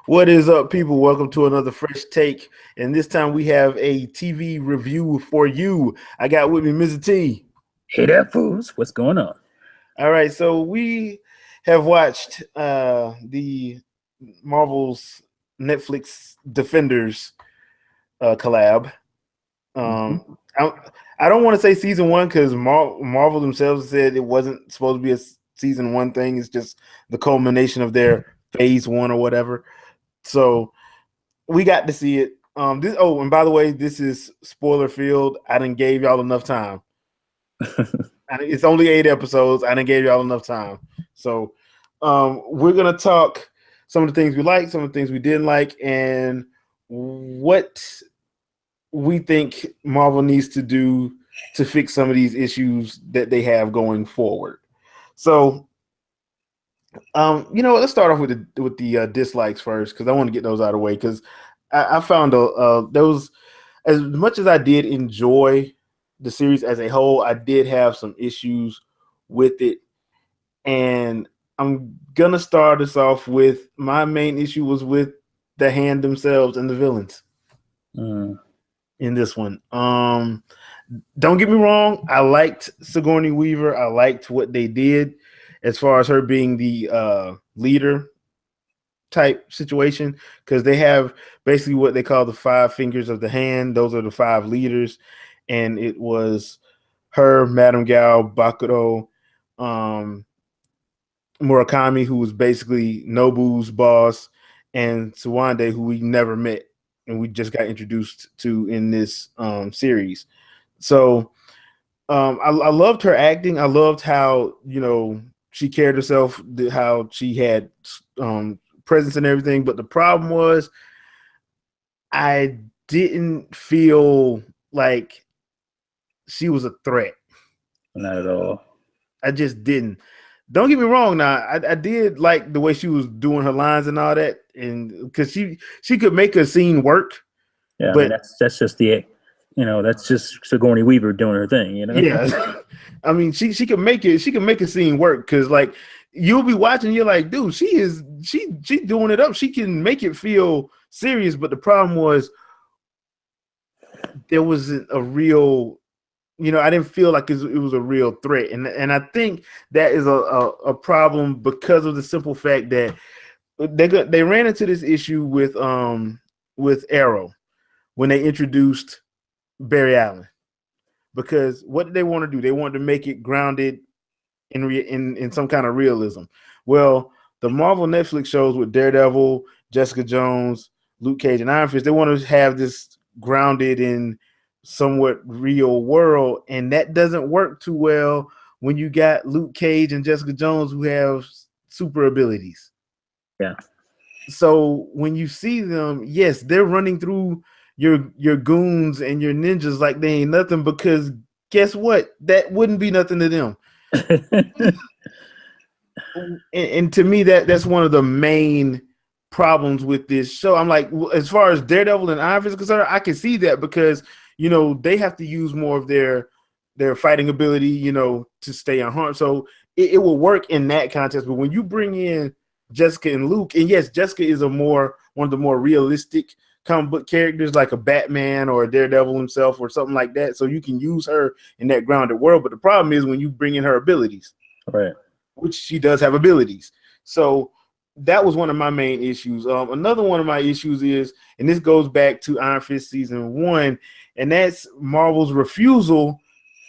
What is up, people? Welcome to another fresh take. And this time we have a TV review for you. I got with me Mr. T. Hey there, fools. What's going on? All right, so we have watched the Marvel's Netflix Defenders collab. Mhm. I, I don't want to say season one because Marvel themselves said it wasn't supposed to be a season one thing. It's just the culmination of their phase one or whatever. So we got to see it. And by the way, this is spoiler field. I didn't gave y'all enough time. It's only 8 episodes. I didn't gave y'all enough time. So we're gonna talk some of the things we like, some of the things we didn't like, and what we think Marvel needs to do to fix some of these issues that they have going forward. So let's start off with the dislikes first because I want to get those out of the way because I found there was, as much as I did enjoy the series as a whole, I did have some issues with it, and I'm gonna start us off with my main issue was with the Hand themselves and the villains Mm. in this one. Don't get me wrong, I liked Sigourney Weaver. I liked what they did as far as her being the leader type situation because they have basically what they call the five fingers of the hand. Those are the five leaders, and it was her, Madame Gao, Bakuro, um, Murakami, who was basically Nobu's boss, and Suwande, who we never met and we just got introduced to in this series. So I loved her acting. I loved how she carried herself, how she had presence and everything. But the problem was, I didn't feel like she was a threat. Not at all. I just didn't. Don't get me wrong. Now, I did like the way she was doing her lines and all that, and because she could make a scene work. Yeah, I mean But that's just that's just Sigourney Weaver doing her thing. yeah, I mean, she could make it. She can make a scene work because, like, you'll be watching, you're like, dude, she doing it up. She can make it feel serious. But the problem was there wasn't a real. I didn't feel like it was a real threat, and I think that is a problem because of the simple fact that they ran into this issue with Arrow when they introduced Barry Allen. Because what did they want to do? They wanted to make it grounded in some kind of realism. Well, the Marvel Netflix shows with Daredevil, Jessica Jones, Luke Cage, and Iron Fist, they want to have this grounded in somewhat real world, and that doesn't work too well when you got Luke Cage and Jessica Jones who have super abilities. Yeah. So when you see them, yes, they're running through your goons and your ninjas like they ain't nothing, because guess what? That wouldn't be nothing to them. And to me, that's one of the main problems with this show. I'm like, as far as Daredevil and Iron Fist is concerned, I can see that because they have to use more of their fighting ability, to stay unharmed. So it will work in that context. But when you bring in Jessica and Luke, and yes, Jessica is one of the more realistic comic book characters, like a Batman or a Daredevil himself or something like that. So you can use her in that grounded world. But the problem is when you bring in her abilities, right? Which she does have abilities. So that was one of my main issues. Another one of my issues is, and this goes back to Iron Fist season 1, and that's Marvel's refusal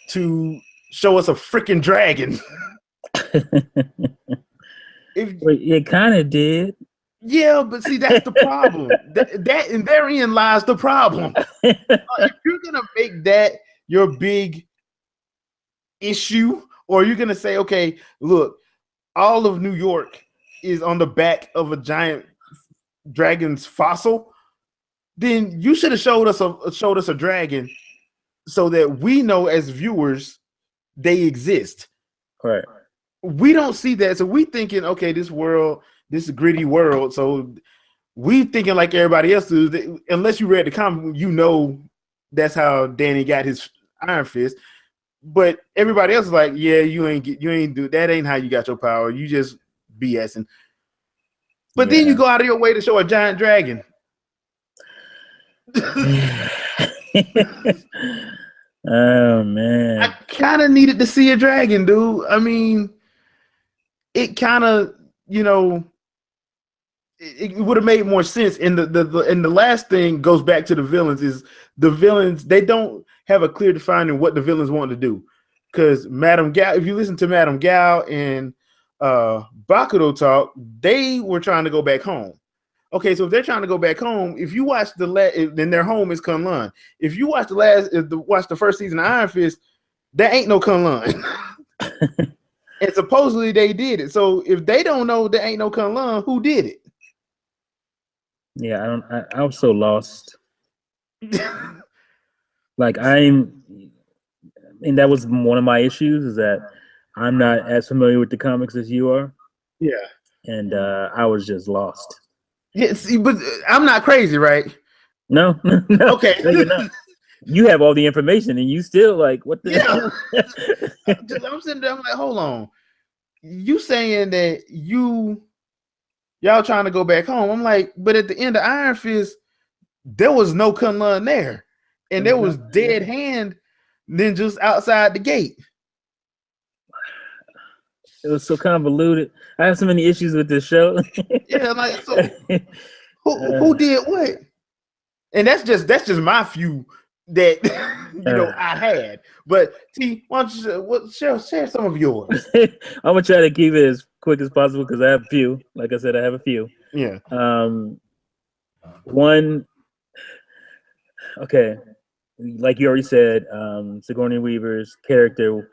to show us a freaking dragon. It kind of did. Yeah, but see, that's the problem. that and therein lies the problem. If you're gonna make that your big issue, or you're gonna say, okay, look, all of New York is on the back of a giant dragon's fossil, then you should have showed us a dragon so that we know as viewers they exist. Right. We don't see that, so we thinking, okay, this is a gritty world, so we thinking like everybody else does. Unless you read the comic, that's how Danny got his Iron Fist. But everybody else is like, yeah, you ain't do that. Ain't how you got your power. You just BSing. But then you go out of your way to show a giant dragon. Oh man, I kind of needed to see a dragon, dude. I mean, it kind of, you know, it would have made more sense. And the last thing goes back to the villains. Is the villains, they don't have a clear defining what the villains want to do. Because Madame Gao, if you listen to Madame Gao and Bakudo talk, they were trying to go back home. Okay, so if they're trying to go back home, if you watch then their home is Kunlun. If you watch watch the first season of Iron Fist, there ain't no Kunlun. And supposedly they did it. So if they don't know there ain't no Kunlun, who did it? Yeah, I'm so lost. Like and that was one of my issues, is that I'm not as familiar with the comics as you are. Yeah. And I was just lost. Yeah, see, but I'm not crazy, right? No. Okay. No, you're not. You have all the information and you still like, what the hell? I'm sitting there, I'm like, hold on. You saying that y'all trying to go back home. I'm like, but at the end of Iron Fist, there was no Kunlun there. And there was dead hand then just outside the gate. It was so convoluted. I have so many issues with this show. Yeah, like, so who did what? And that's just my few that I had. But T, why don't you share some of yours? I'm gonna try to keep it as quick as possible because I have a few. Like I said, I have a few. Yeah. One. Okay, like you already said, Sigourney Weaver's character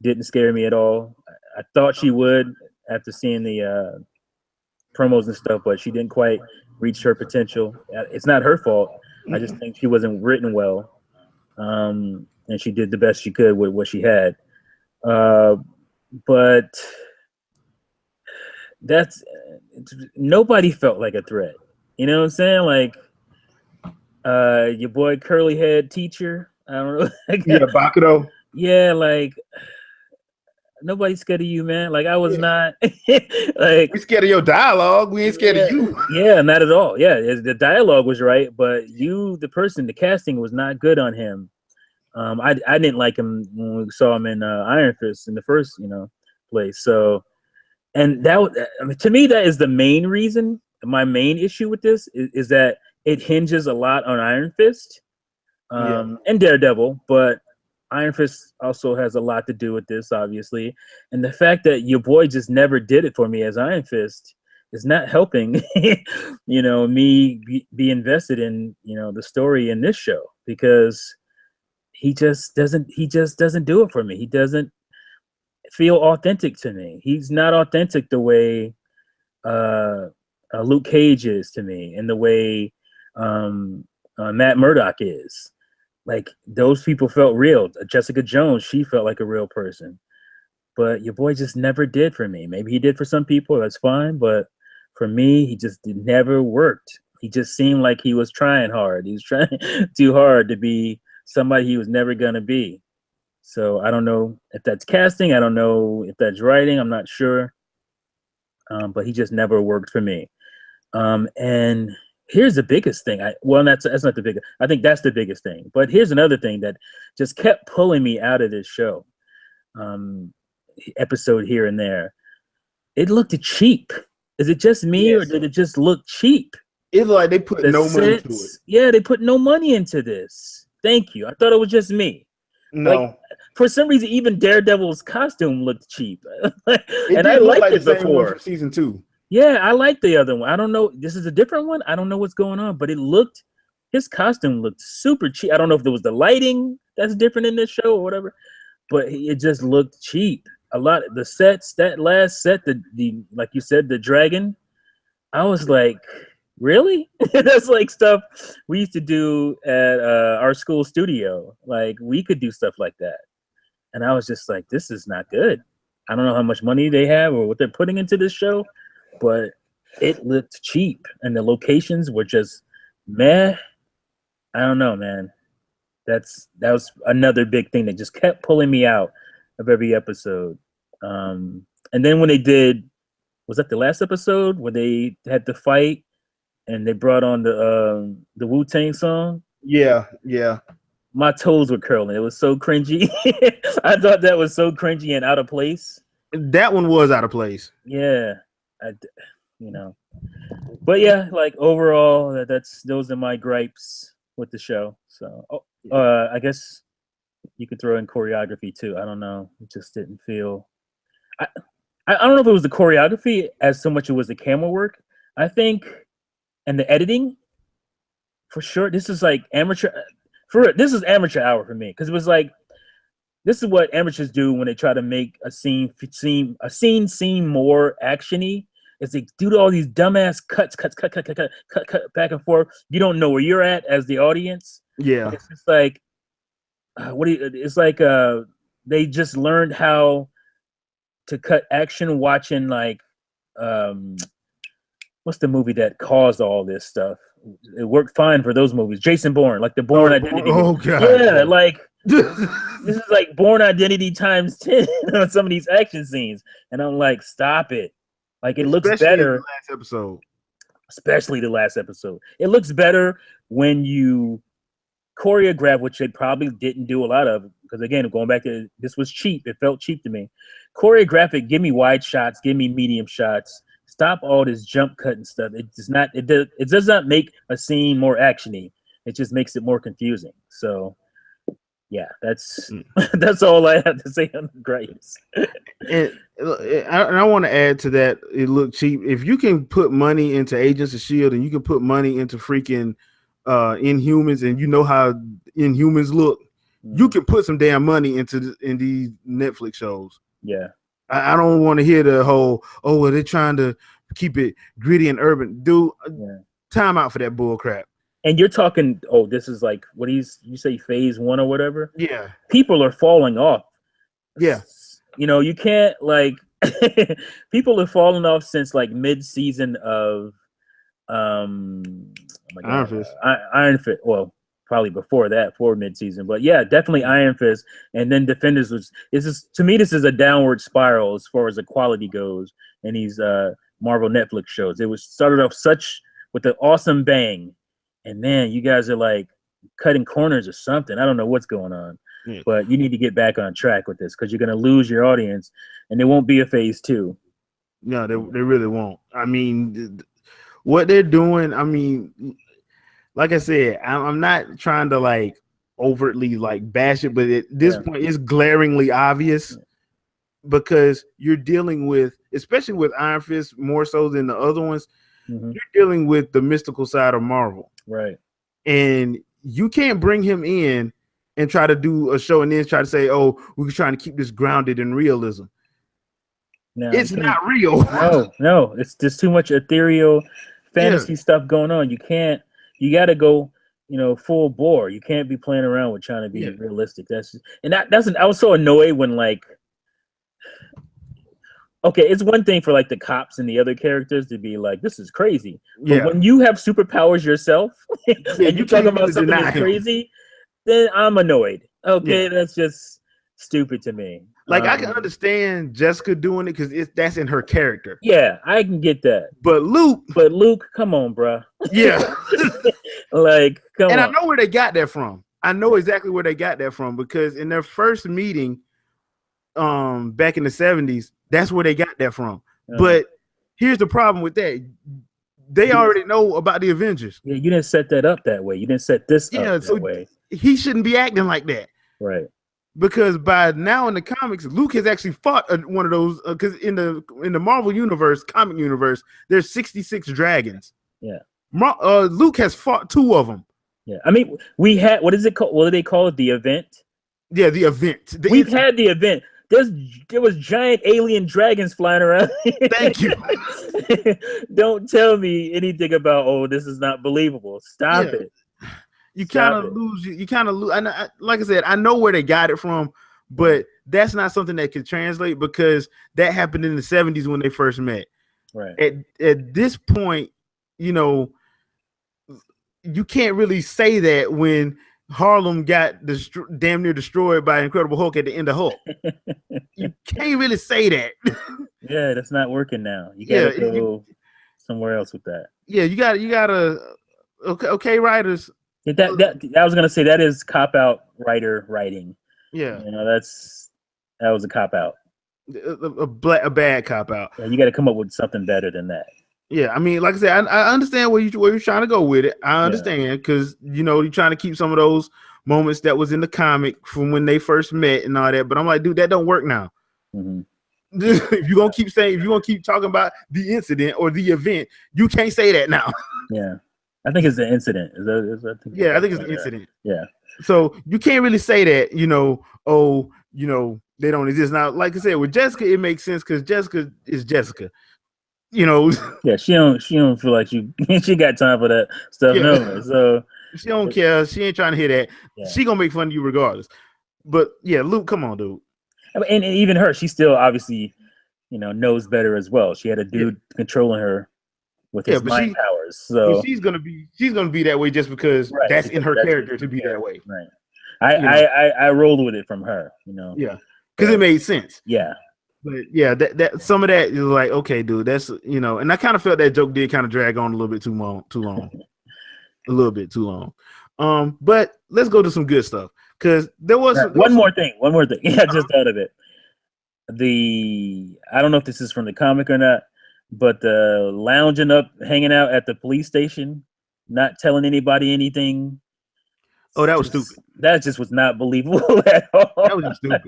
didn't scare me at all. I thought she would after seeing the promos and stuff, but she didn't quite reach her potential. It's not her fault. I just think she wasn't written well, and she did the best she could with what she had. But nobody felt like a threat. You know what I'm saying? Like your boy curly head teacher. I don't know. Yeah, Bakudo. Yeah, like nobody's scared of you, man. Like I was not. Like we scared of your dialogue. We ain't scared of you. Yeah, not at all. Yeah, the dialogue was right, but the casting was not good on him. I didn't like him when we saw him in Iron Fist in the first place. So, and to me that is the main reason. My main issue with this is that it hinges a lot on Iron Fist and Daredevil, but Iron Fist also has a lot to do with this, obviously. And the fact that your boy just never did it for me as Iron Fist is not helping, me be invested in, the story in this show, because he just doesn't do it for me. He doesn't feel authentic to me. He's not authentic the way Luke Cage is to me, and the way Matt Murdock is. Like, those people felt real. Jessica Jones, she felt like a real person. But your boy just never did for me. Maybe he did for some people, that's fine. But for me, he just never worked. He just seemed like he was trying hard. He was trying too hard to be somebody he was never going to be. So I don't know if that's casting. I don't know if that's writing. I'm not sure. But he just never worked for me. And here's the biggest thing. That's not the biggest. I think that's the biggest thing. But here's another thing that just kept pulling me out of this show. Episode here and there. It looked cheap. Is it just me, or did it just look cheap? It looked like they put no money into it. Yeah, they put no money into this. Thank you. I thought it was just me. No. Like, for some reason, even Daredevil's costume looked cheap. And I liked it before season 2. Yeah, I like the other one. I don't know. This is a different one. I don't know what's going on, but his costume looked super cheap. I don't know if there was the lighting that's different in this show or whatever, but it just looked cheap. A lot of the sets, that last set, the like you said, the dragon, I was like, really? That's like stuff we used to do at our school studio. Like, we could do stuff like that. And I was just like, this is not good. I don't know how much money they have or what they're putting into this show, but it looked cheap, and the locations were just meh. I don't know, man. That was another big thing that just kept pulling me out of every episode. And then when they did was that the last episode where they had to fight and they brought on the Wu-Tang song? Yeah, yeah. My toes were curling. It was so cringy. I thought that was so cringy and out of place. That one was out of place. Yeah, you know. But yeah, like overall, those are my gripes with the show. So, I guess you could throw in choreography too. I don't know. It just didn't feel. I don't know if it was the choreography as so much it was the camera work. I think, and the editing, for sure. This is like amateur. This is amateur hour for me because it was like, this is what amateurs do when they try to make a scene seem more actiony. Is they do all these dumbass cuts, cut back and forth. You don't know where you're at as the audience. Yeah, and it's just like, it's like they just learned how to cut action watching like what's the movie that caused all this stuff? It worked fine for those movies. Jason Bourne, like the Bourne Identity. Oh god. Yeah, like this is like Bourne Identity times 10 on some of these action scenes. And I'm like, stop it. Like it looks better. The last episode. Especially the last episode. It looks better when you choreograph, which they probably didn't do a lot of, because again, going back to this was cheap. It felt cheap to me. Choreograph it, give me wide shots, give me medium shots. Stop all this jump cut and stuff. It does not. It does not make a scene more actiony. It just makes it more confusing. So, yeah, that's that's all I have to say on the gripes. And I want to add to that. It looked cheap. If you can put money into Agents of Shield and you can put money into freaking Inhumans, and you know how Inhumans look, you can put some damn money into in these Netflix shows. Yeah. I don't want to hear the whole, oh, well, they're trying to keep it gritty and urban. Dude, time out for that bull crap. And you're talking, oh, this is like, what do you say, phase 1 or whatever? Yeah. People are falling off. Yeah. You know, you can't, like, people have fallen off since, like, mid-season of, Iron Fist. Iron Fist, well, probably before that, for mid-season, but yeah, definitely Iron Fist, and then Defenders to me, this is a downward spiral as far as the quality goes in these Marvel Netflix shows. It was started off with an awesome bang, and then you guys are like cutting corners or something. I don't know what's going on, but you need to get back on track with this because you're going to lose your audience, and there won't be a phase 2. No, they really won't. I mean, what they're doing, I mean, like I said, I'm not trying to like overtly like bash it, but at this point, it's glaringly obvious because you're dealing with, especially with Iron Fist more so than the other ones, you're dealing with the mystical side of Marvel, right? And you can't bring him in and try to do a show and then try to say, "Oh, we're trying to keep this grounded in realism." No, it's not real. No, it's just too much ethereal fantasy stuff going on. You got to go, full bore. You can't be playing around with trying to be realistic. I was so annoyed when like, okay, it's one thing for like the cops and the other characters to be like, this is crazy. But when you have superpowers yourself and you talk about something that's crazy, then I'm annoyed. Okay, that's just stupid to me. Like I can understand Jessica doing it because that's in her character. Yeah, I can get that. But Luke, come on, bro. Yeah, like come on. And I know where they got that from. I know exactly where they got that from because in their first meeting, back in the 70s, that's where they got that from. But here's the problem with that: they already know about the Avengers. Yeah, you didn't set that up that way. You didn't set this up that way. He shouldn't be acting like that, right? Because by now in the comics, Luke has actually fought one of those. Because in the Marvel universe, comic universe, there's 66 dragons. Yeah, Luke has fought 2 of them. Yeah, I mean, we had what is it called? What do they call it? The event. Yeah, the event. We've had the event. There was giant alien dragons flying around. Thank you. Don't tell me anything about this is not believable. Stop it. You kind of lose. You kind of lose. Like I said, I know where they got it from, but that's not something that can translate because that happened in the 70s when they first met. Right. At this point, you can't really say that when Harlem got damn near destroyed by Incredible Hulk at the end of Hulk. You can't really say that. Yeah, that's not working now. You gotta go somewhere else with that. Yeah, you gotta okay, writers. That I was gonna say that is cop out writer writing. Yeah, you know that was a cop out. A bad cop out. Yeah, you got to come up with something better than that. Yeah, I mean, like I said, I understand where you're trying to go with it. I understand because you're trying to keep some of those moments that was in the comic from when they first met and all that. But I'm like, dude, that don't work now. Mm-hmm. If you're gonna keep talking about the incident or the event, you can't say that now. Yeah, I think it's the incident. I think it's the incident. Yeah. So you can't really say that. They don't exist now. Like I said, with Jessica, it makes sense because Jessica is Jessica. Yeah, she don't feel like she got time for that stuff. Yeah. No, so she don't care. She ain't trying to hear that. Yeah. She gonna make fun of you regardless. But yeah, Luke, come on, dude. And even her, she still obviously, knows better as well. She had a dude controlling her with his mind powers. So she's gonna be that way just because that's in her character to be that way. Right. I rolled with it from her. Yeah, because it made sense. Yeah. But yeah, that some of that is like, okay, dude, that's and I kind of felt that joke did kind of drag on a little bit too long, a little bit too long. But let's go to some good stuff because there was one more thing. Yeah, I just thought of it. I don't know if this is from the comic or not, but the lounging up, hanging out at the police station, not telling anybody anything. Oh, that was stupid. That just was not believable at all. That was stupid.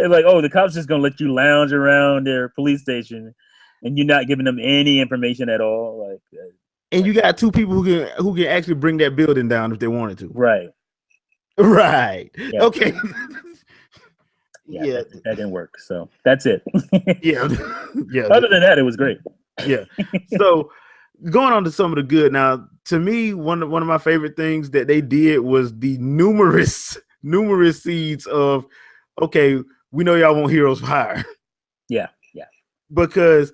Like, oh, the cops just gonna let you lounge around their police station, and you're not giving them any information at all. And you got two people who can actually bring that building down if they wanted to. Right. Yeah. Okay. Yeah, that didn't work. So that's it. Yeah. Other than that, it was great. Yeah. So going on to some of the good now. To me, one of my favorite things that they did was the numerous seeds of, okay, we know y'all want Heroes for Hire. Yeah. Because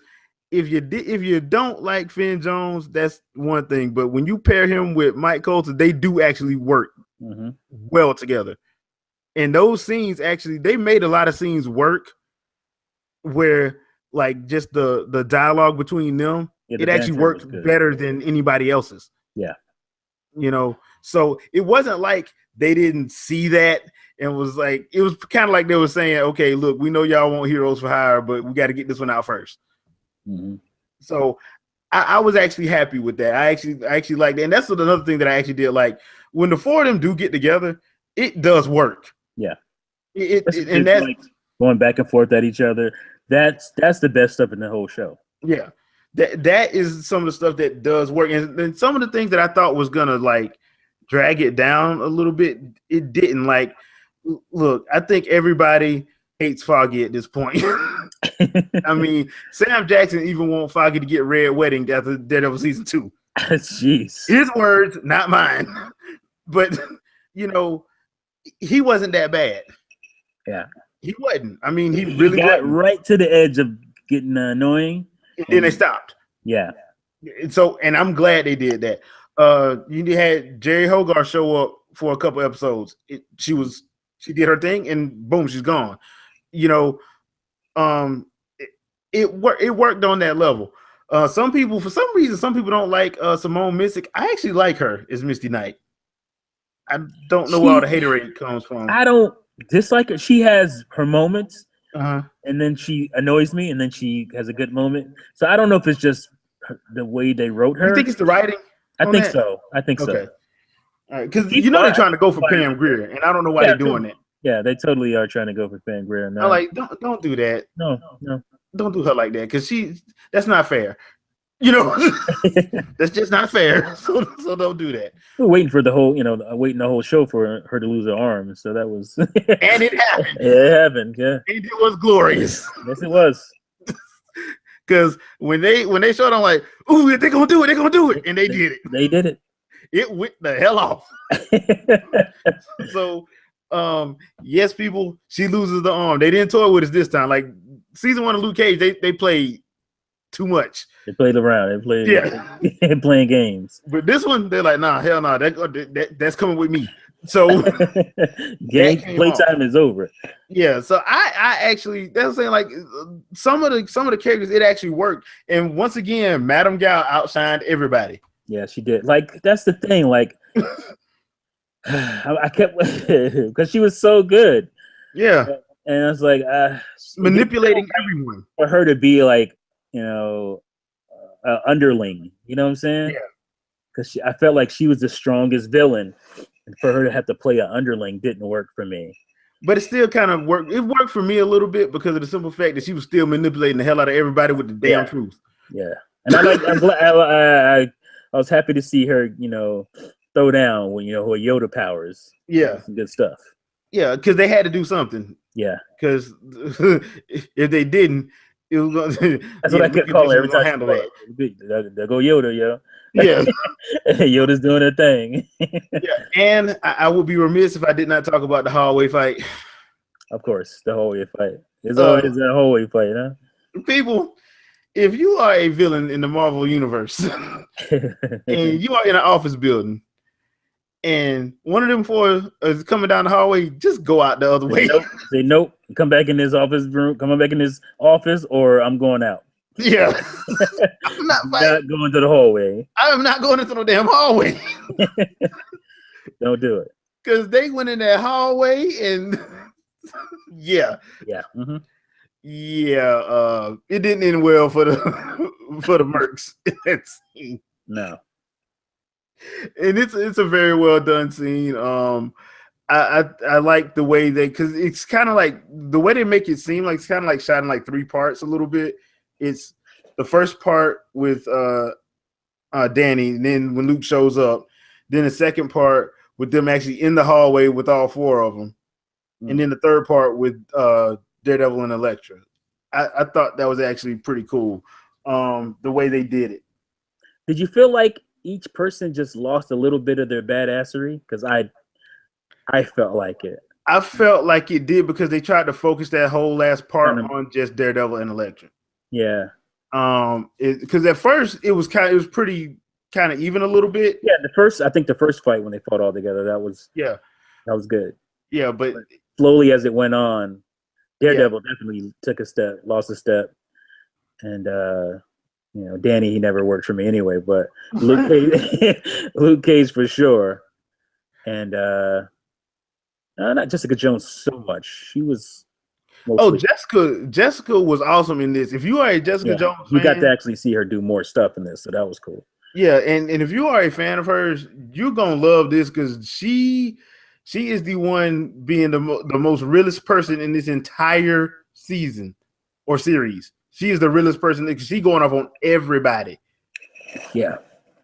if you don't like Finn Jones, that's one thing. But when you pair him with Mike Colter, they do actually work well together. And those scenes they made a lot of scenes work where like just the dialogue between them, it actually worked better than anybody else's. Yeah. So it wasn't like they didn't see that and was like, it was kind of like they were saying, okay, look, we know y'all want Heroes for Hire, but we got to get this one out first. Mm-hmm. So I was actually happy with that. I actually liked it. And that's another thing that I actually did. Like when the four of them do get together, it does work. Yeah. And that's like going back and forth at each other. That's the best stuff in the whole show. Yeah. That is some of the stuff that does work. And some of the things that I thought was gonna like drag it down a little bit, it didn't. Like, look, I think everybody hates Foggy at this point. I mean, Sam Jackson even want Foggy to get Red Wedding after Daredevil season 2. Jeez. His words, not mine. But he wasn't that bad. Yeah. He wasn't. I mean, he really got wasn't. Right to the edge of getting annoying. And then they stopped. Yeah. And I'm glad they did that. You had Jerry Hogarth show up for a couple episodes. She did her thing and boom, she's gone. It worked on that level. Some people, for some reason, don't like Simone Missick. I actually like her as Misty Knight. I don't know where all the haterade comes from. I don't dislike her. She has her moments, and then she annoys me, and then she has a good moment. So I don't know if it's just the way they wrote her. You think it's the writing? I think so. Okay. So. All right, because they're trying to go for Pam Grier, and I don't know why they're doing that. Yeah, they totally are trying to go for Pam Grier. I'm like, don't do that. No. Don't do her like that because that's not fair. That's just not fair. So don't do that. We're waiting for the whole show for her to lose her arm. So that was, and it happened. It happened. Yeah, and it was glorious. Yes, it was. Because when they showed, I'm like, ooh, they're gonna do it, and they did it. They did it. It went the hell off. So, yes, people, she loses the arm. They didn't toy with us this time. Like season 1 of Luke Cage, they played too much. They played around. They played playing games. But this one, they're like, nah, hell no. That's coming with me. So Game playtime is over. Yeah, so I actually that's saying like some of the characters it actually worked, and once again, Madame Gao outshined everybody. Yeah, she did. Like that's the thing. Like I kept because she was so good. Yeah, and I was like manipulating everyone for her to be like underling. You know what I'm saying? Yeah, because I felt like she was the strongest villain, and for her to have to play an underling didn't work for me. But it still kind of worked. It worked for me a little bit because of the simple fact that she was still manipulating the hell out of everybody with the damn truth. Yeah, and I was happy to see her, throw down when her Yoda powers. Yeah, some good stuff. Yeah, because they had to do something. Yeah, because if they didn't, it was going. That's what I kept calling every time. Handle that. There go Yoda, yo. Yeah, Yoda's doing her thing. Yeah, and I would be remiss if I did not talk about the hallway fight. Of course, the hallway fight. It's always a hallway fight, huh? People, if you are a villain in the Marvel universe and you are in an office building and one of them four is coming down the hallway, just go out the other way. Say nope. Come back in this office room. Come back in this office, or I'm going out. Yeah, I'm not going to the hallway. I'm not going into the damn hallway. Don't do it. Because they went in that hallway and yeah. Mm-hmm. Yeah, it didn't end well for the Mercs. No. And it's a very well done scene. I like the way because it's kind of like the way they make it seem like it's kind of like shot in like 3 parts a little bit. It's the first part with Danny, and then when Luke shows up, then the second part with them actually in the hallway with all 4 of them, and then the third part with Daredevil and Elektra. I thought that was actually pretty cool, the way they did it. Did you feel like each person just lost a little bit of their badassery? Because I felt like it. I felt like it did because they tried to focus that whole last part on just Daredevil and Elektra. Yeah. Because at first it was pretty kind of even a little bit. Yeah, I think the first fight when they fought all together, that was good. Yeah, but slowly as it went on, Daredevil definitely lost a step, and Danny, he never worked for me anyway, but Luke Cage for sure, and not Jessica Jones so much. She was. Jessica was awesome in this. If you are a Jessica Jones fan, we got to actually see her do more stuff in this, so that was cool. Yeah, and if you are a fan of hers, you're gonna love this because she is the one being the most realest person in this entire season or series. She is the realest person. She going off on everybody. Yeah,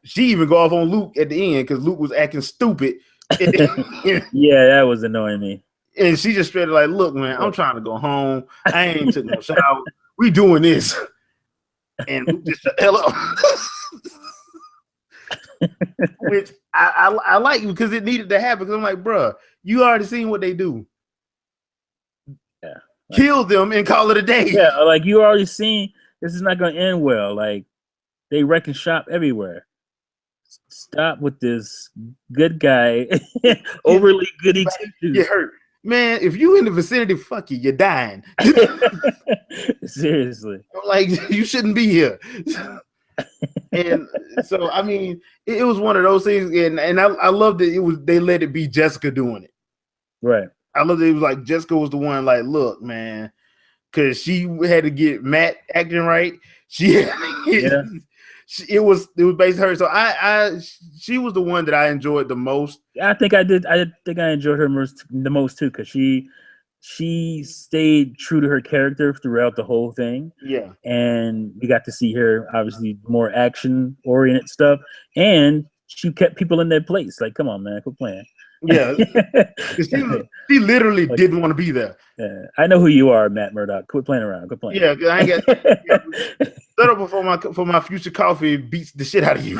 she even go off on Luke at the end because Luke was acting stupid. Yeah, that was annoying me. And she just straight like, look, man, I'm trying to go home. I ain't took no shower. We doing this. And Luke just shut the hell up. Which I like because it needed to happen. Because I'm like, bruh, you already seen what they do. Yeah. Kill them and call it a day. Yeah, like you already seen this is not going to end well. Like they wrecking shop everywhere. Stop with this good guy, overly goody two-shoes. Get hurt. Man, if you in the vicinity, fuck you, you're dying. Seriously. Like, you shouldn't be here. And so, I mean, it was one of those things, and I love that they let it be Jessica doing it. Right. I love that it was like Jessica was the one like, look, man, because she had to get Matt acting right. It was based on her. So she was the one that I enjoyed the most. I think I did. I think I enjoyed her the most too, because she stayed true to her character throughout the whole thing. Yeah, and we got to see her obviously more action oriented stuff, and she kept people in their place. Like, come on, man, quit playing. Yeah, she literally didn't want to be there. Yeah, I know who you are, Matt Murdock. Quit playing around. Quit playing. Yeah, I ain't got set up before my future coffee beats the shit out of you.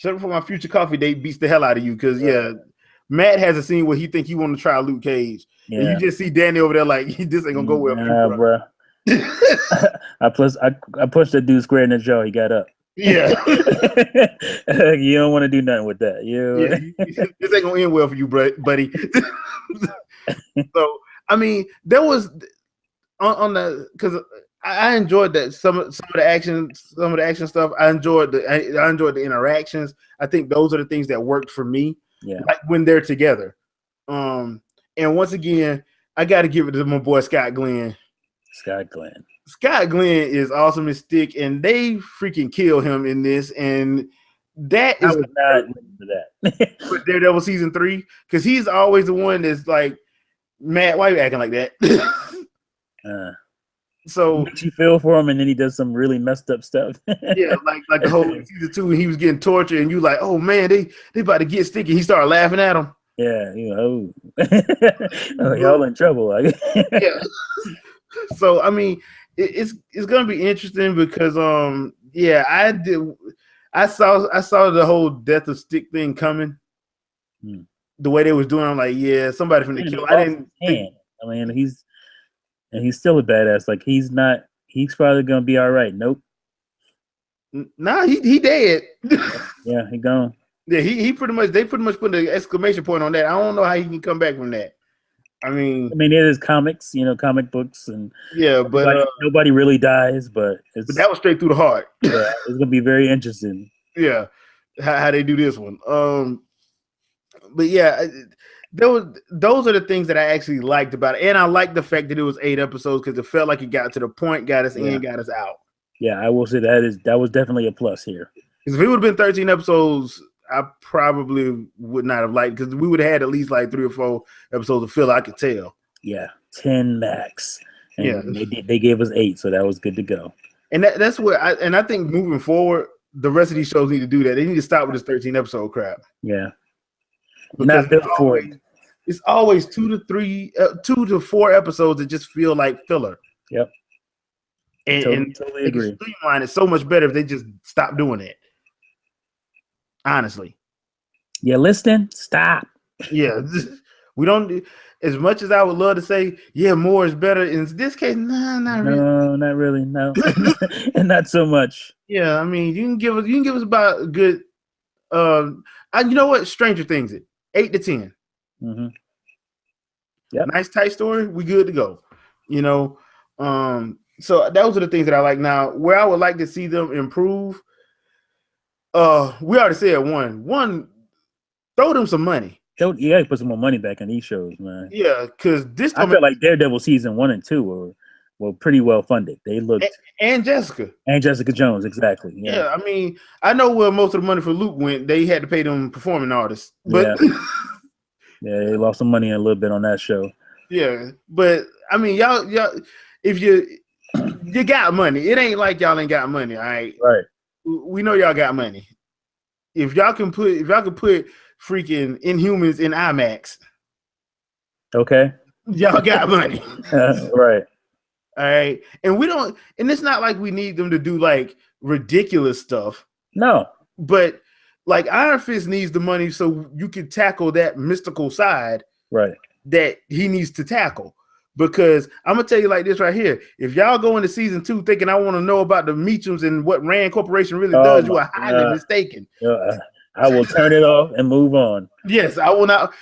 Set up for my future coffee date beats the hell out of you because Matt has a scene where he think he want to try Luke Cage, and you just see Danny over there like this ain't gonna go well. Bro. I pushed that dude square in the jaw. He got up. Yeah. You don't want to do nothing with that. This ain't gonna end well for you, buddy. So I mean, there was on the because I enjoyed that some of the action stuff. I enjoyed the interactions. I think those are the things that worked for me. Yeah, like when they're together. And once again, I got to give it to my boy Scott Glenn. Scott Glenn. Scott Glenn is awesome as stick, and they freaking kill him in this. And that is not for that. for Daredevil season 3 because he's always the one that's like, Matt, why you acting like that? So makes you feel for him, and then he does some really messed up stuff. Yeah, like the whole season 2, he was getting tortured, and you like, oh man, they about to get sticky. He started laughing at him. Yeah, y'all in trouble. Yeah. So I mean, it's gonna be interesting because I saw the whole death of Stick thing coming. The way they was doing, I'm like, yeah, somebody from the kill. I didn't think. I mean, he's still a badass. Like he's probably gonna be all right. Nope. Nah, he dead. Yeah, he gone. Yeah, they pretty much put an exclamation point on that. I don't know how he can come back from that. I mean, it is comics, comic books, and yeah, but nobody really dies. But that was straight through the heart. Yeah, it's gonna be very interesting. Yeah, how they do this one. But yeah, those are the things that I actually liked about it, and I liked the fact that it was 8 episodes because it felt like it got to the point, got us in, got us out. Yeah, I will say that was definitely a plus here. Because if it would have been 13 episodes, I probably would not have liked, because we would have had at least like 3 or 4 episodes of filler. I could tell. Yeah, 10 max. And yeah, they gave us 8, so that was good to go. And that's where I think moving forward, the rest of these shows need to do that. They need to stop with this 13 episode crap. Yeah, not built for it. It's always 2 to 4 episodes that just feel like filler. Yep. And totally agree. Streamline is so much better if they just stop doing it. Honestly. You listening? Stop. Yeah. We don't, as much as I would love to say, yeah, more is better. In this case, not really. No, not really. No. And not so much. Yeah, I mean, you can give us about a good you know what? Stranger Things 8 to 10. Mm-hmm. Yeah. Nice tight story. We good to go. So those are the things that I like. Now, where I would like to see them improve, we already said one, throw them some money. You gotta put some more money back in these shows, man. Yeah, because this I feel like Daredevil season 1 and 2 were pretty well funded. They looked and Jessica Jones, exactly. Yeah, I mean, I know where most of the money for Luke went. They had to pay them performing artists, but yeah, they lost some money a little bit on that show. Yeah, but I mean, y'all, if you got money, it ain't like y'all ain't got money. All right, right. We know y'all got money. If y'all could put freaking Inhumans in IMAX, okay, y'all got money. Right. All right, and it's not like we need them to do like ridiculous stuff. No, but like Iron Fist needs the money so you can tackle that mystical side, right? That he needs to tackle. Because I'm gonna tell you like this right here: if y'all go into season 2 thinking I want to know about the Meachums and what Rand Corporation really does, you are highly mistaken. I will turn it off and move on. Yes, I will not.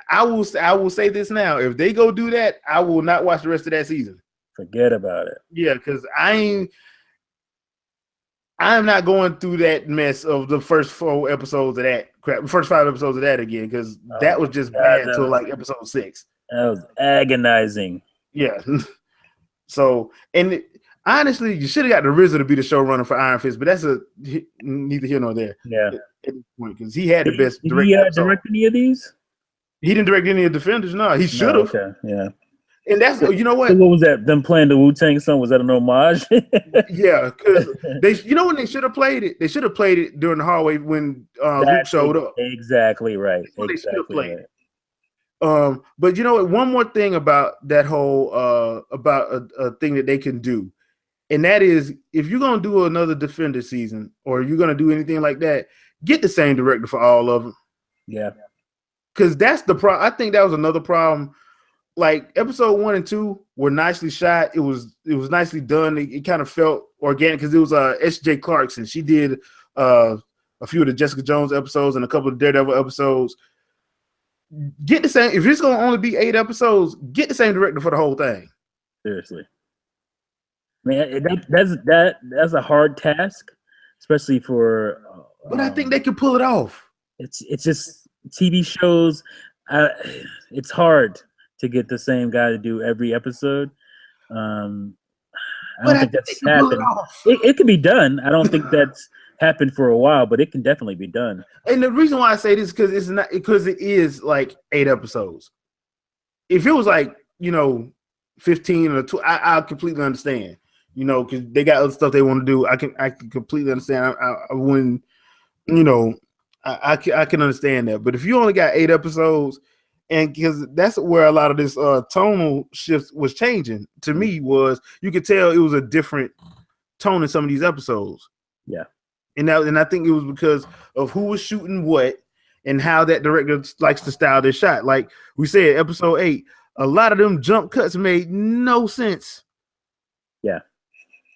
I will say this now: if they go do that, I will not watch the rest of that season. Forget about it. Yeah, because I'm not going through that mess of the first 4 episodes of that crap, first 5 episodes of that again, because that was just bad until like episode 6. That was agonizing. Yeah. So, and honestly, you should have got the RZA to be the showrunner for Iron Fist, but that's neither here nor there. Yeah. At this point, because he had the best director. Did he direct any of these? He didn't direct any of Defenders. No, he should have. Okay. Yeah. And that's, you know what? So what was that? Them playing the Wu-Tang song? Was that an homage? Yeah, because when they should have played it. They should have played it during the hallway when Luke showed up. Exactly right. They should have played it. But you know what? One more thing about that whole about a thing that they can do, and that is if you're gonna do another Defender season or you're gonna do anything like that, get the same director for all of them. Yeah, because that's the problem. I think that was another problem. Like episode 1 and 2 were nicely shot. It was nicely done. It kind of felt organic because it was S.J. Clarkson. She did a few of the Jessica Jones episodes and a couple of Daredevil episodes. Get the same. If it's gonna only be 8 episodes, get the same director for the whole thing. Seriously, man, that's a hard task, especially for. But I think they could pull it off. It's just TV shows. It's hard to get the same guy to do every episode. I don't think that's happened. It can be done. I don't think that's happened for a while, but it can definitely be done. And the reason why I say this is because it's not because it is like 8 episodes. If it was like 15 or 2, I completely understand. Because they got other stuff they want to do. I can completely understand. I wouldn't. I can understand that. But if you only got 8 episodes, and because that's where a lot of this tonal shift was changing to me, was you could tell it was a different tone in some of these episodes. Yeah. And I think it was because of who was shooting what and how that director likes to style their shot. Like we said, episode 8, a lot of them jump cuts made no sense. Yeah.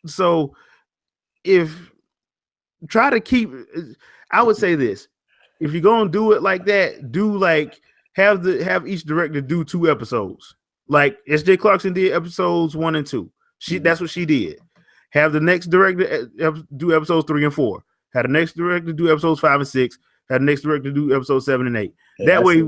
So I would say this: if you're gonna do it like that, do like have each director do 2 episodes, like S.J. Clarkson did episodes 1 and 2. That's what she did. Have the next director do episodes 3 and 4. Have the next director do episodes 5 and 6. Have the next director do episodes 7 and 8. That way,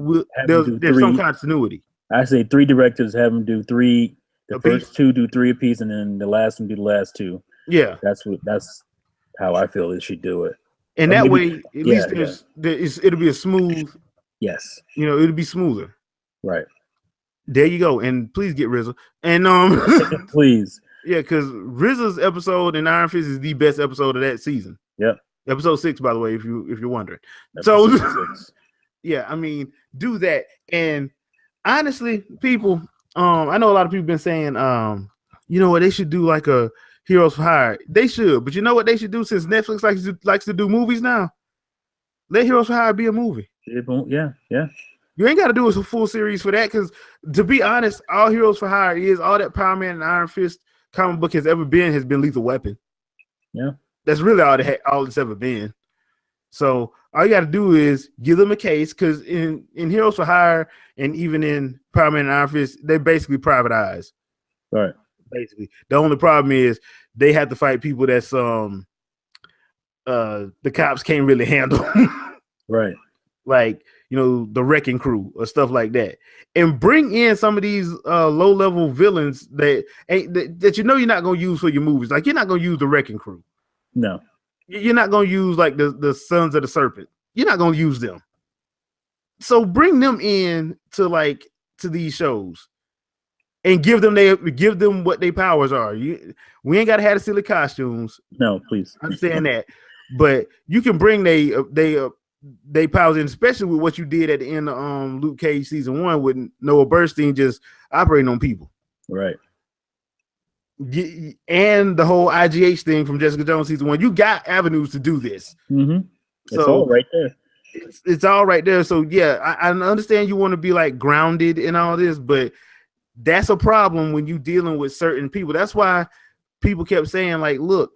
there's some continuity. I say 3 directors have them do 3. The first 2 do 3 apiece, and then the last one do the last 2. Yeah, that's how I feel they should do it. And that way, at least it'll be a smooth. Yes, it'll be smoother. Right. There you go. And please get RZA. And please. Yeah, because RZA's episode in Iron Fist is the best episode of that season. Yep. Episode 6, by the way, if you're wondering. Episode 6. Yeah, I mean, do that. And honestly, people, I know a lot of people been saying, they should do like a Heroes for Hire. They should, but you know what they should do since Netflix likes to do movies now? Let Heroes for Hire be a movie. Yeah. You ain't got to do a full series for that because, to be honest, all Heroes for Hire is all that Power Man and Iron Fist comic book has been Lethal Weapon. Yeah, that's really all it's ever been. So all you got to do is give them a case because in Heroes for Hire and even in Power Man and Iron Fist, they're basically private eyes. Right. Basically, the only problem is they have to fight people that's the cops can't really handle. Right. Like, the Wrecking Crew or stuff like that, and bring in some of these low-level villains that you're not gonna use for your movies. Like, you're not gonna use the Wrecking Crew. No, you're not gonna use like the Sons of the Serpent. You're not gonna use them. So bring them in to these shows and give them what their powers are. We ain't gotta have the silly costumes. No, please. I'm saying that, but you can bring they powers in, especially with what you did at the end of Luke Cage season 1 with Noah Bernstein just operating on people. Right. And the whole IGH thing from Jessica Jones season 1. You got avenues to do this. Mm-hmm. It's all right there. It's all right there. So yeah, I understand you want to be like grounded in all this, but that's a problem when you dealing with certain people. That's why people kept saying, like, look,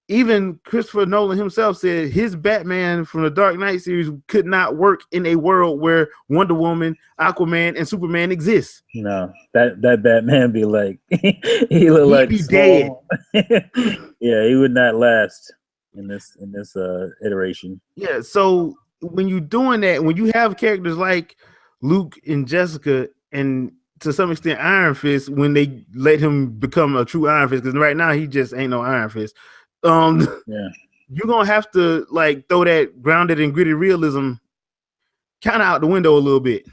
even Christopher Nolan himself said his Batman from the Dark Knight series could not work in a world where Wonder Woman, Aquaman, and Superman exist. No, that Batman be like he look like be dead. Yeah, he would not last in this iteration. Yeah, so when you're doing that, when you have characters like Luke and Jessica, and to some extent Iron Fist, when they let him become a true Iron Fist, because right now he just ain't no Iron Fist. Yeah, you're gonna have to like throw that grounded and gritty realism kind of out the window a little bit,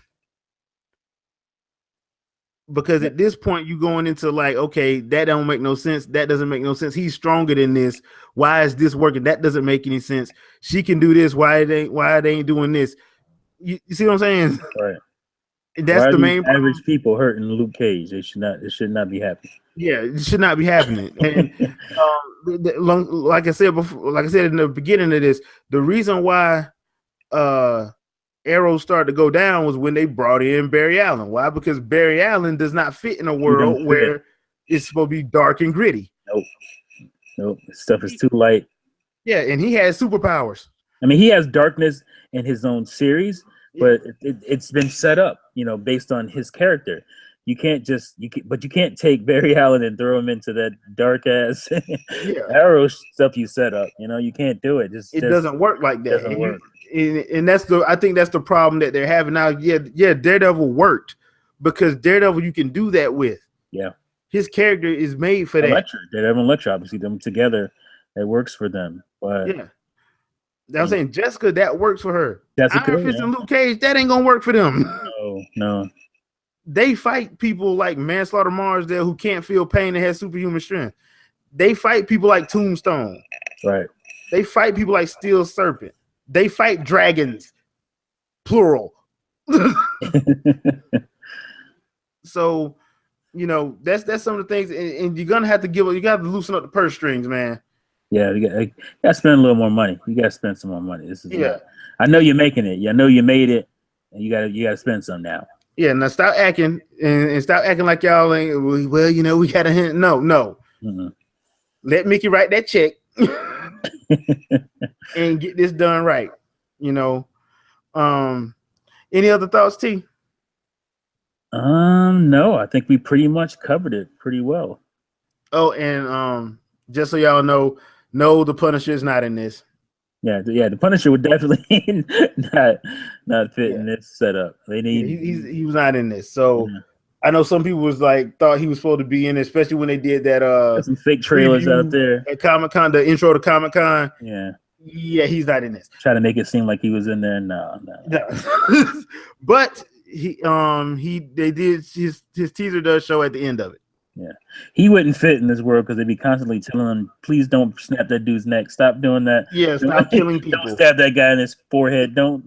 because at this point you're going into like, okay, that don't make no sense. That doesn't make no sense. He's stronger than this. Why is this working? That doesn't make any sense. She can do this. Why they ain't doing this? You see what I'm saying? Right. That's the main problem. Average people hurting Luke Cage. It should not be happening. Yeah, it should not be happening. And like I said before, like I said in the beginning of this, the reason why Arrow started to go down was when they brought in Barry Allen. Why? Because Barry Allen does not fit in a world where it's supposed to be dark and gritty. Nope. Nope, his stuff is too light. Yeah, and he has superpowers. I mean, he has darkness in his own series, but it's been set up, based on his character. You can't just but you can't take Barry Allen and throw him into that dark ass Arrow stuff you set up. You can't do it. It doesn't work like that. Doesn't work. And I think that's the problem that they're having now. Yeah, Daredevil worked because Daredevil you can do that with. Yeah, his character is made for that. Daredevil and Elektra, obviously, them together, it works for them. But yeah. I'm saying Jessica, that works for her. Jessica, Iron Fist and Luke Cage, that ain't gonna work for them. No. They fight people like Manslaughter Marsdale who can't feel pain and has superhuman strength. They fight people like Tombstone. Right. They fight people like Steel Serpent. They fight dragons, plural. So, that's some of the things, and you're gonna have to you got to loosen up the purse strings, man. Yeah, you got to spend a little more money. You got to spend some more money. I know you're making it. I know you made it. And you got to spend some now. Yeah, now stop acting and stop acting like y'all ain't. Well, we got a hint. No. Mm-hmm. Let Mickey write that check and get this done right. Any other thoughts, T? No, I think we pretty much covered it pretty well. Oh, and just so y'all know, no, the Punisher is not in this. Yeah, the Punisher would definitely not fit in this setup. They need he was not in this. So I know some people thought he was supposed to be in it, especially when they did that some fake trailers out there at Comic-Con, the intro to Comic-Con. Yeah, he's not in this. Try to make it seem like he was in there. No. But they did his teaser does show at the end of it. Yeah, he wouldn't fit in this world because they'd be constantly telling him, "Please don't snap that dude's neck. Stop doing that. Yeah, stop killing people. Don't stab that guy in his forehead. Don't."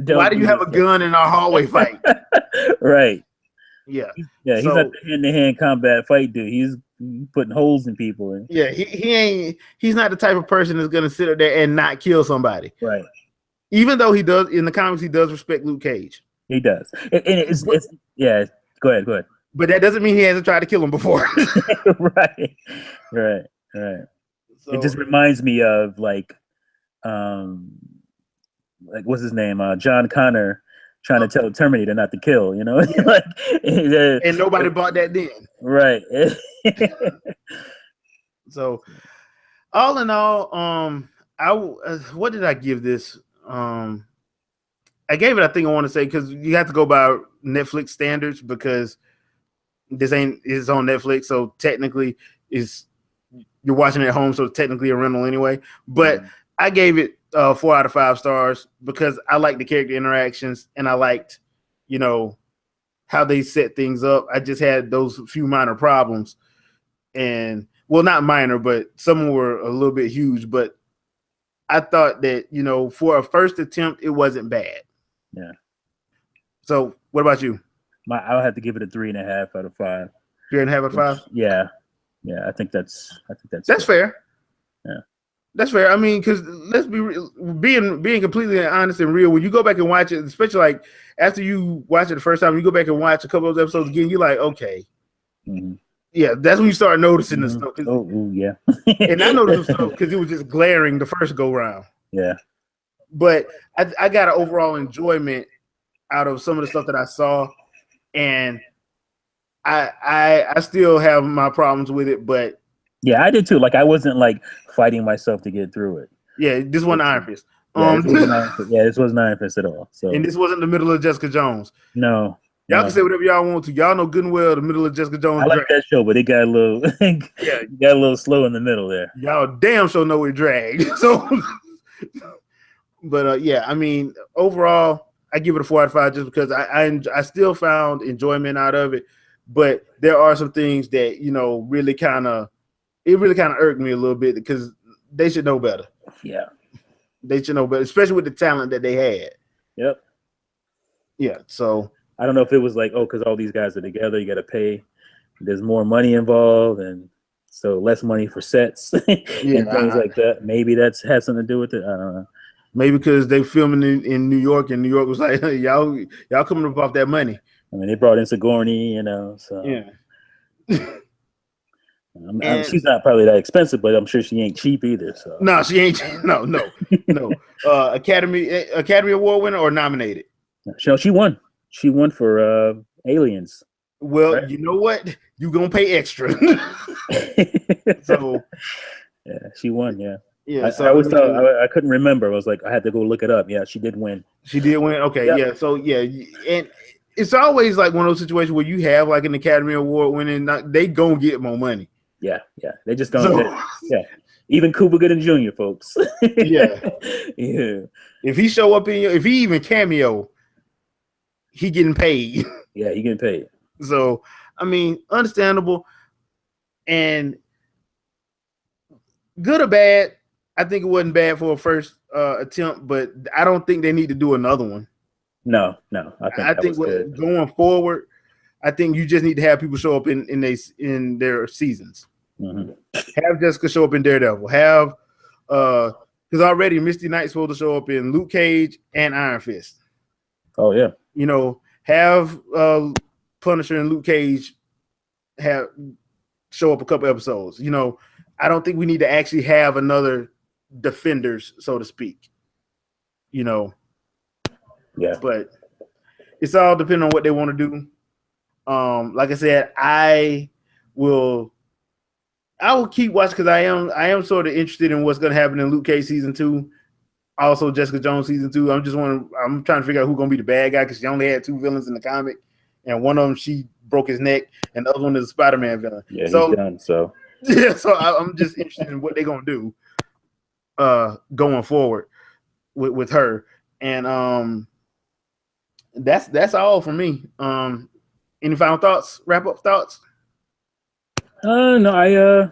Why do you have a gun in our hallway fight? Right. Yeah. Yeah. He's not the hand-to-hand combat fight dude. He's putting holes in people. Yeah. He ain't. He's not the type of person that's gonna sit up there and not kill somebody. Right. Even though he does in the comics, he does respect Luke Cage. He does. And it's yeah. Go ahead. But that doesn't mean he hasn't tried to kill him before. Right. So, it just reminds me of like what's his name? John Connor trying to tell Terminator not to kill, and nobody bought that then. Right. So all in all, what did I give this? I gave it, I think I want to say, because you have to go by Netflix standards because it's on Netflix, so technically you're watching it at home, so it's technically a rental anyway. But I gave it 4 out of 5 stars because I liked the character interactions and I liked, how they set things up. I just had those few minor problems, and not minor, but some were a little bit huge. But I thought that for a first attempt, it wasn't bad. Yeah. So what about you? I'll have to give it a 3.5 out of 5. 3.5 out of 5? Yeah. I think that's fair. Yeah, that's fair. I mean, because let's be being completely honest and real. When you go back and watch it, especially like after you watch it the first time, you go back and watch a couple of those episodes again. You're like, okay, yeah, that's when you start noticing the stuff. Yeah. And I noticed the stuff because it was just glaring the first go round. Yeah. But I got an overall enjoyment out of some of the stuff that I saw. And I still have my problems with it, but yeah, I did too. Like I wasn't like fighting myself to get through it. Yeah, this wasn't Iron Fist. This wasn't Iron Fist at all. So, and this wasn't the middle of Jessica Jones. No. Y'all can say whatever y'all want to. Y'all know good and well the middle of Jessica Jones. I like that show, but it got a little got a little slow in the middle there. Y'all damn sure know it dragged. So but yeah, I mean, overall, I give it a 4 out of 5 just because I still found enjoyment out of it. But there are some things that, really kind of irked me a little bit because they should know better. Yeah. They should know better, especially with the talent that they had. Yep. Yeah. So I don't know if it was like, because all these guys are together, you got to pay. There's more money involved, and so less money for sets and things like that. Maybe that's has something to do with it. I don't know. Maybe because they filming in New York, and New York was like, hey, y'all coming up off that money. I mean, they brought in Sigourney, so yeah. And she's not probably that expensive, but I'm sure she ain't cheap either. So no, she ain't. No. Academy Award winner or nominated? she won. She won for Aliens. Well, Right? you know what? You gonna pay extra. So yeah, she won. Yeah. yeah. I always thought I couldn't remember. I was like, I had to go look it up. Yeah, she did win. She did win. Okay, Yep. yeah. So yeah, and it's always like one of those situations where you have like an Academy Award winning, they gonna get more money. Yeah. They just don't. Yeah. Even Cuba Gooding Jr., folks. Yeah. Yeah. If he show up if he even cameo, he getting paid. Yeah, he getting paid. So I mean, understandable. And good or bad, I think it wasn't bad for a first attempt, but I don't think they need to do another one. No. I think going forward, I think you just need to have people show up in their seasons. Mm-hmm. Have Jessica show up in Daredevil. Have because already Misty Knight's supposed to show up in Luke Cage and Iron Fist. Oh yeah. You know, have Punisher and Luke Cage show up a couple episodes. You know, I don't think we need to actually have another Defenders, so to speak. You know. Yeah. But it's all depending on what they want to do. Like I said, I will keep watching because I am sort of interested in what's going to happen in Luke Cage season 2. Also, Jessica Jones season 2. I'm trying to figure out who's going to be the bad guy because she only had 2 villains in the comic, and one of them she broke his neck, and the other one is a Spider-Man villain. Yeah, he's done. So yeah, so I'm just interested in what they're going to do going forward with her, and that's all for me. Any final thoughts? Wrap up thoughts? No, I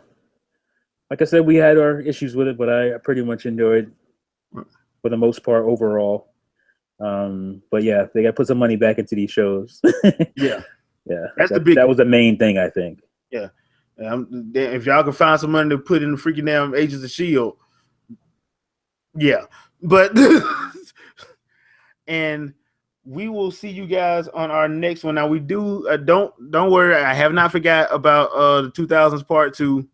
like I said, we had our issues with it, but I pretty much enjoyed for the most part overall. But yeah, they got to put some money back into these shows. Yeah. That was the main thing, I think. Yeah. If y'all can find some money to put in the freaking damn Agents of S.H.I.E.L.D., yeah. But and we will see you guys on our next one. Now we do don't worry, I have not forgot about the 2000s part 2.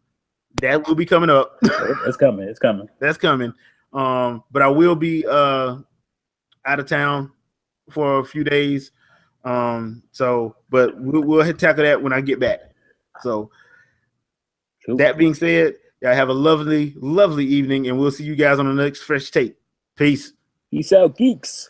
That will be coming up. It's coming. That's coming. But I will be out of town for a few days. But we'll tackle that when I get back. So cool. That being said, y'all have a lovely, lovely evening, and we'll see you guys on the next Fresh Take. Peace. Peace out, geeks.